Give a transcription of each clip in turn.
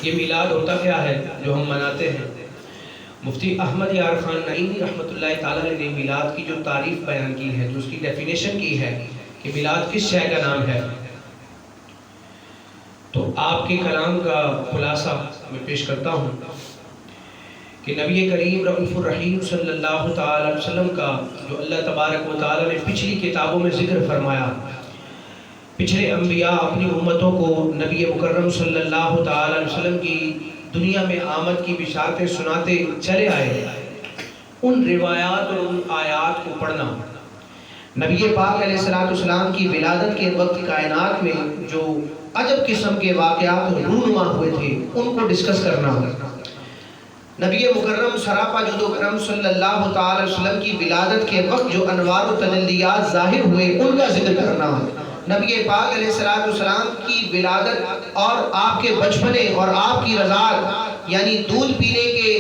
یہ میلاد ہوتا کیا ہے جو ہم مناتے ہیں؟ مفتی احمد یار خان نعیمی رحمۃ اللہ تعالی نے میلاد کی جو تعریف بیان کی ہے، جو اس کی ڈیفینیشن کی ہے کہ میلاد کس شے کا نام ہے، تو آپ کے کلام کا خلاصہ میں پیش کرتا ہوں کہ نبی کریم رؤوف الرحیم صلی اللہ تعالی علیہ وسلم کا جو اللہ تبارک و تعالی نے پچھلی کتابوں میں ذکر فرمایا، پچھلے انبیاء اپنی امتوں کو نبی مکرم صلی اللہ تعالی علیہ وسلم کی دنیا میں آمد کی بشارتیں سناتے چلے آئے، ان روایات اور ان آیات کو پڑھنا، نبی پاک علیہ السلام کی ولادت کے وقت کائنات میں جو عجب قسم کے واقعات رونما ہوئے تھے ان کو ڈسکس کرنا، نبی مکرم سراپا جود و کرم صلی اللہ تعالی علیہ وسلم کی ولادت کے وقت جو انوار و تجلیات ظاہر ہوئے ان کا ذکر کرنا، نبی پاک علیہ السلام کی ولادت اور آپ کے بچپنے اور آپ کی رضاعت یعنی دودھ پینے کے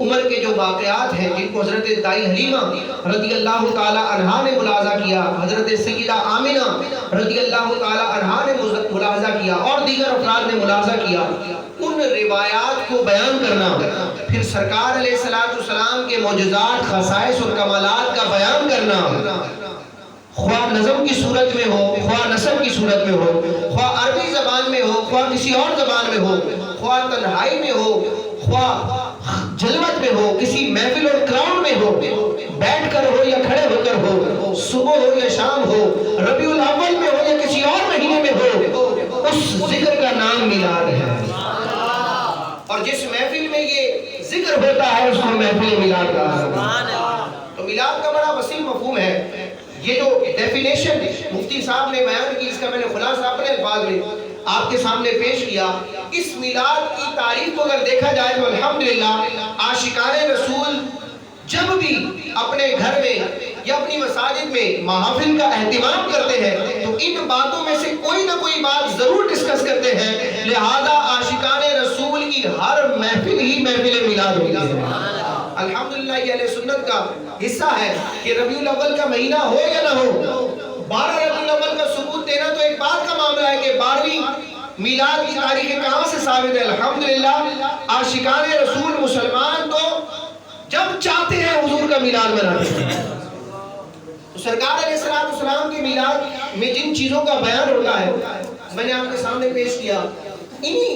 عمر کے جو واقعات ہیں جن کو حضرت دائی حلیمہ رضی اللہ تعالی عنہا نے ملاحظہ کیا، حضرت سیدہ آمنہ رضی اللہ تعالی عنہا نے ملاحظہ کیا اور دیگر افراد نے ملاحظہ کیا، ان روایات کو بیان کرنا، پھر سرکار علیہ السلام کے معجزات، خصائص اور کمالات کا بیان کرنا، خواہ نظم کی صورت میں ہو، خواہ نثر کی صورت میں ہو، خواہ عربی زبان میں ہو، خواہ کسی اور زبان میں ہو، خواہ تنہائی میں ہو، خواہ جلوت میں ہو، کسی محفل اور کراؤن میں ہو، بیٹھ کر ہو یا کھڑے ہو کر ہو، صبح ہو یا شام ہو، ربیع الاول میں ہو یا کسی اور مہینے میں ہو، اس ذکر کا نام میلاد ہے، اور جس محفل میں یہ ذکر ہوتا ہے اس کو محفل میلاد کہا ہے۔ تو میلاد کا بڑا وسیع مفہوم ہے۔ یہ جو ڈیفینیشن مفتی صاحب نے بیان کی، اس کا میں نے خلاصہ اپنے الفاظ میں آپ کے سامنے پیش کیا۔ اس میلاد کی تعریف کو اگر دیکھا جائے تو الحمدللہ عاشقان رسول جب بھی اپنے گھر میں یا اپنی مساجد میں محافل کا اہتمام کرتے ہیں تو ان باتوں میں سے کوئی نہ کوئی بات ضرور ڈسکس کرتے ہیں، لہذا عاشقان رسول کی ہر محفل ہی محفل میلاد ہوتی ہے۔ الحمدللہ یہ اہل سنت کا حصہ ہے کہ ربیع الاول کا مہینہ ہو یا نہ ہو، 12 ربیع الاول کا ثبوت دینا تو ایک بات کا معاملہ ہے کہ 12ویں میلاد کی تاریخ کہاں سے ثابت ہے۔ الحمدللہ عاشقان رسول مسلمان تو جب چاہتے ہیں حضور کا میلاد مناتے ہیں۔ تو سرکار علیہ السلام کے میلاد میں جن چیزوں کا بیان ہوتا ہے میں نے آپ کے سامنے پیش کیا، انہی